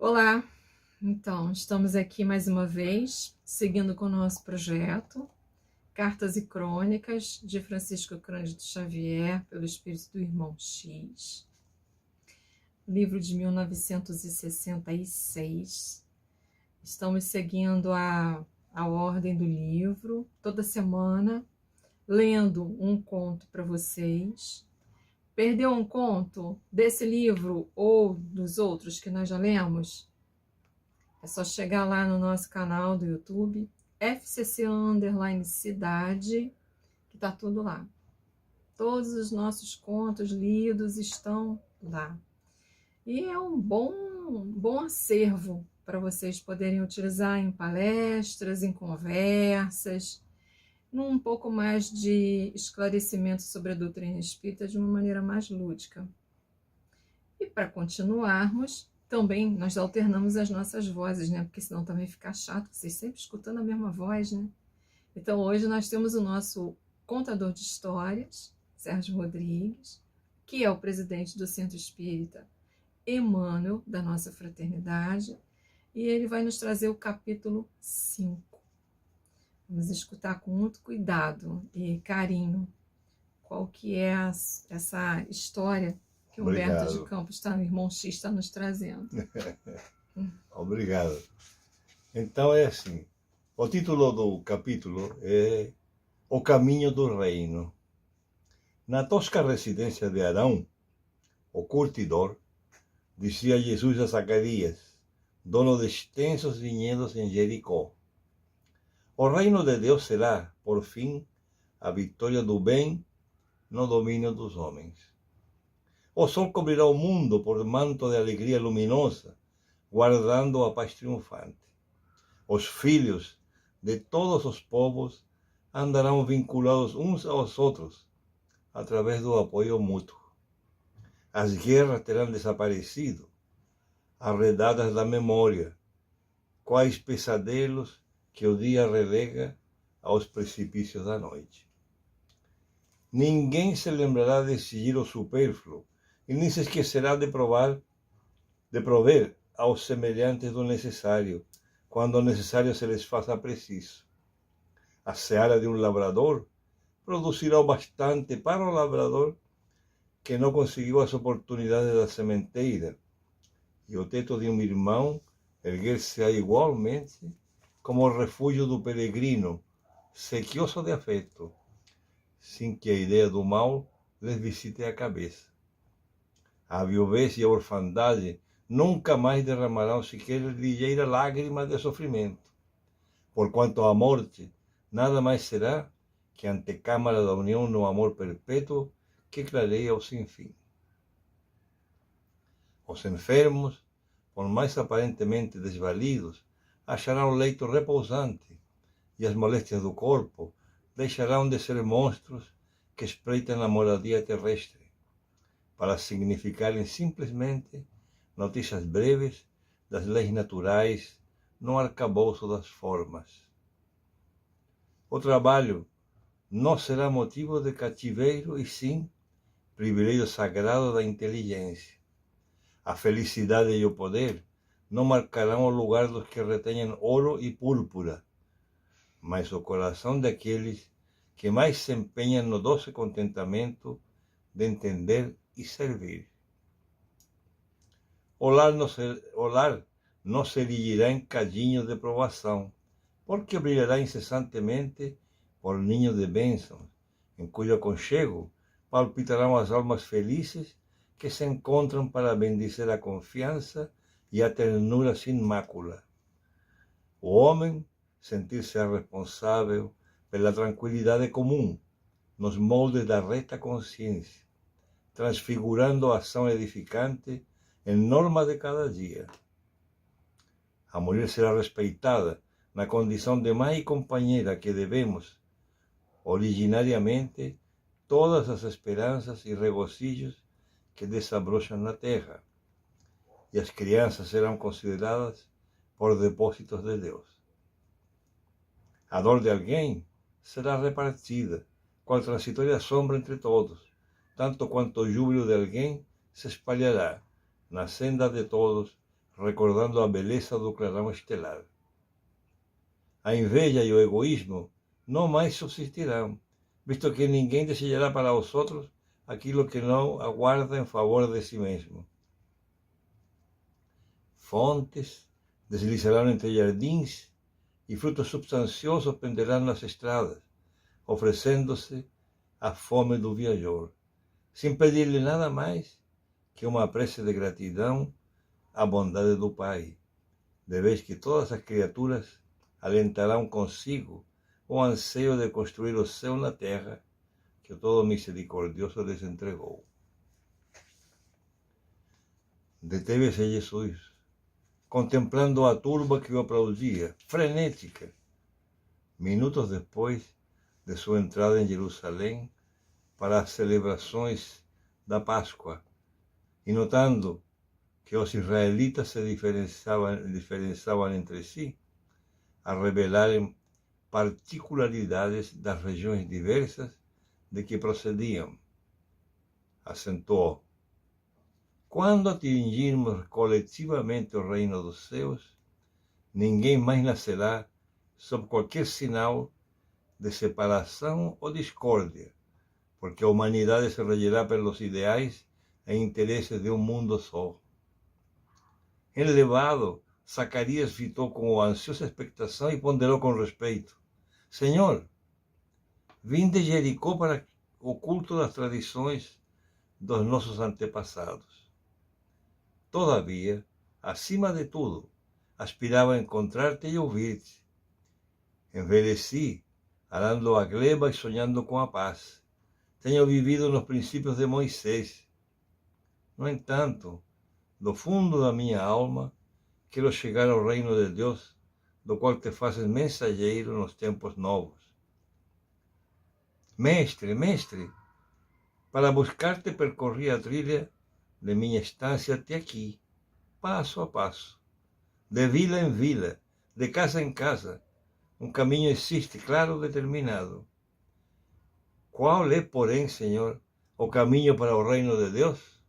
Olá, então estamos aqui mais uma vez, seguindo com o nosso projeto Cartas e Crônicas de Francisco Cândido Xavier, pelo Espírito do Irmão X, livro de 1966. Estamos seguindo a ordem do livro, toda semana, lendo um conto para vocês. Perdeu um conto desse livro ou dos outros que nós já lemos? É só chegar lá no nosso canal do YouTube, FCC_Cidade, que tá tudo lá. Todos os nossos contos lidos estão lá. E é um bom acervo para vocês poderem utilizar em palestras, em conversas, num pouco mais de esclarecimento sobre a doutrina espírita de uma maneira mais lúdica. E para continuarmos, também nós alternamos as nossas vozes, né? Porque senão também fica chato, vocês sempre escutando a mesma voz, né? Então hoje nós temos o nosso contador de histórias, Sérgio Rodrigues, que é o presidente do Centro Espírita Emmanuel, da nossa fraternidade, e ele vai nos trazer o capítulo 5. Vamos escutar com muito cuidado e carinho qual que é essa história que Humberto de Campos, o Irmão X, está nos trazendo. Obrigado. Então é assim, o título do capítulo é O Caminho do Reino. Na tosca residência de Arão, o curtidor, dizia Jesus a Zacarias, dono de extensos vinhedos em Jericó: o reino de Deus será, por fim, a vitória do bem no domínio dos homens. O sol cobrirá o mundo por manto de alegria luminosa, guardando a paz triunfante. Os filhos de todos os povos andarão vinculados uns aos outros, através do apoio mútuo. As guerras terão desaparecido, arredadas da memória, quais pesadelos que o dia relega aos precipícios da noite. Ninguém se lembrará de exigir o supérfluo, e nem se esquecerá de prover aos semelhantes do necessário, quando o necessário se lhes faça preciso. A seara de um lavrador produzirá o bastante para o lavrador que não conseguiu as oportunidades da sementeira, e o teto de um irmão erguer-se-á igualmente como o refúgio do peregrino, sequioso de afeto, sem que a ideia do mal lhes visite a cabeça. A viuvez e a orfandade nunca mais derramarão sequer ligeira lágrima de sofrimento, porquanto a morte nada mais será que a antecâmara da união no amor perpétuo que clareia o sem fim. Os enfermos, por mais aparentemente desvalidos, acharão o leito repousante, e as moléstias do corpo deixarão de ser monstros que espreitam a moradia terrestre, para significarem simplesmente notícias breves das leis naturais no arcabouço das formas. O trabalho não será motivo de cativeiro e sim privilégio sagrado da inteligência. A felicidade e o poder não marcarão o lugar dos que retenham ouro e púrpura, mas o coração daqueles que mais se empenham no doce contentamento de entender e servir. O lar não se erigirá em cadinho de provação, porque brilhará incessantemente por ninho de bênçãos, em cujo aconchego palpitarão as almas felizes que se encontram para bendizer a confiança e a ternura sem mácula. O homem sentir-se responsável pela tranquilidade comum, nos moldes da reta consciência, transfigurando a ação edificante em norma de cada dia. A mulher será respeitada na condição de mãe e companheira que devemos, originariamente, todas as esperanças e regozijos que desabrocham na terra, e as crianças serão consideradas por depósitos de Deus. A dor de alguém será repartida, qual transitória sombra entre todos, tanto quanto o júbilo de alguém se espalhará na senda de todos recordando a beleza do clarão estelar. A inveja e o egoísmo não mais subsistirão, visto que ninguém desejará para os outros aquilo que não aguarda em favor de si mesmo. Fontes deslizarão entre jardins e frutos substanciosos penderão nas estradas, oferecendo-se à fome do viajor, sem pedir-lhe nada mais que uma prece de gratidão à bondade do Pai, de vez que todas as criaturas alentarão consigo o anseio de construir o céu na terra que o Todo Misericordioso lhes entregou. Deteve-se Jesus, contemplando a turba que o aplaudia, frenética, minutos depois de sua entrada em Jerusalém para as celebrações da Páscoa, e notando que os israelitas se diferenciavam entre si, a revelarem particularidades das regiões diversas de que procediam. Acentuou: quando atingirmos coletivamente o reino dos céus, ninguém mais nascerá sob qualquer sinal de separação ou discórdia, porque a humanidade se regerá pelos ideais e interesses de um mundo só. Elevado, Zacarias fitou com ansiosa expectação e ponderou com respeito: Senhor, vim de Jericó para o culto das tradições dos nossos antepassados. Todavia, acima de tudo, aspirava a encontrar-te e ouvir-te. Envelheci, arando a gleba e sonhando com a paz. Tenho vivido nos princípios de Moisés. No entanto, do fundo da minha alma, quero chegar ao reino de Deus, do qual te fazes mensageiro nos tempos novos. Mestre, mestre, para buscar-te percorri a trilha de minha estância até aqui, passo a passo, de vila em vila, de casa em casa. Um caminho existe, claro, determinado. Qual é, porém, Senhor, o caminho para o reino de Deus?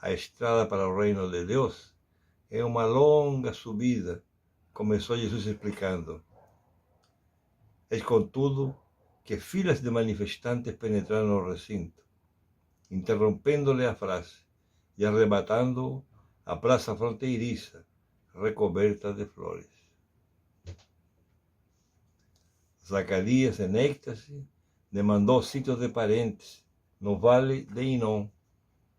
A estrada para o reino de Deus é uma longa subida, começou Jesus explicando. Eis, contudo, que filas de manifestantes penetraram no recinto, interrompendo-lhe a frase e arrebatando-o à praça fronteiriça, recoberta de flores. Zacarias, em êxtase, demandou sítios de parentes no vale de Inom,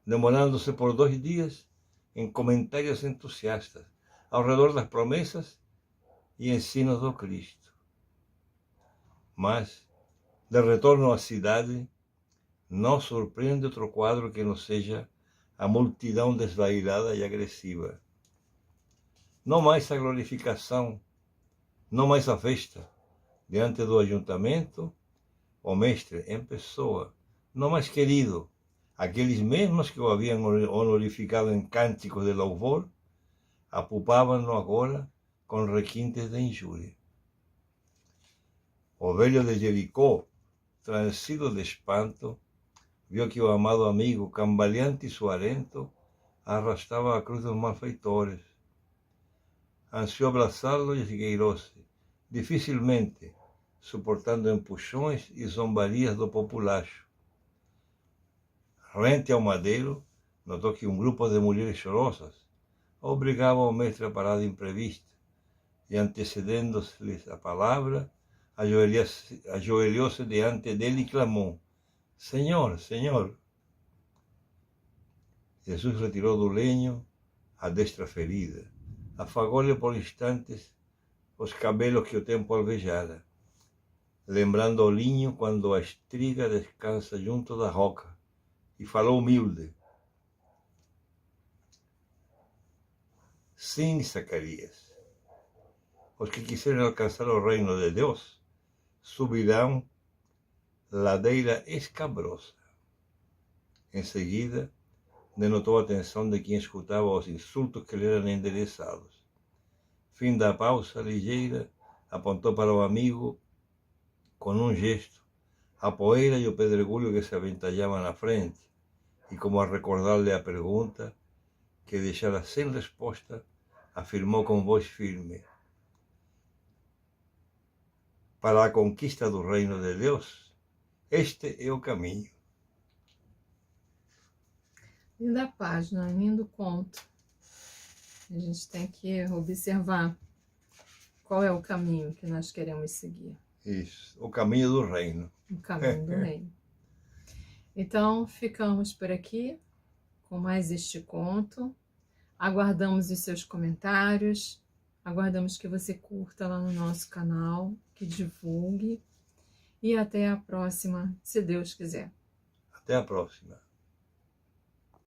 demorando-se por 2 dias em comentários entusiastas ao redor das promessas e ensinos do Cristo. Mas, de retorno à cidade, não surpreende outro quadro que não seja a multidão desvairada e agressiva. Não mais a glorificação, não mais a festa, diante do ajuntamento, o mestre em pessoa, não mais querido, aqueles mesmos que o haviam honorificado em cânticos de louvor, apupavam-no agora com requintes de injúria. O velho de Jericó, transido de espanto, viu que o amado amigo, cambaleante e suarento, arrastava a cruz dos malfeitores. Ansiou abraçá-lo e esgueirou-se, dificilmente, suportando empuxões e zombarias do populacho. Rente ao madeiro, notou que um grupo de mulheres chorosas obrigava o mestre a parada imprevista, e antecedendo-lhes a palavra, ajoelhou-se diante dele e clamou: Senhor, Senhor! Jesus retirou do lenho a destra ferida, afagou-lhe por instantes os cabelos que o tempo alvejara, lembrando o linho quando a estriga descansa junto da roca, e falou humilde: Sim, Zacarias, os que quiserem alcançar o reino de Deus subirão ladeira escabrosa. Em seguida, denotou a atenção de quem escutava os insultos que lhe eram endereçados. Fim da pausa ligeira, apontou para o amigo com um gesto a poeira e o pedregulho que se aventalhavam na frente, e como a recordar-lhe a pergunta, que deixara sem resposta, afirmou com voz firme: para a conquista do reino de Deus, este é o caminho. Linda página, lindo conto. A gente tem que observar qual é o caminho que nós queremos seguir. Isso, o caminho do reino. O caminho do reino. Então, ficamos por aqui com mais este conto. Aguardamos os seus comentários. Aguardamos que você curta lá no nosso canal, que divulgue. E até a próxima, se Deus quiser. Até a próxima.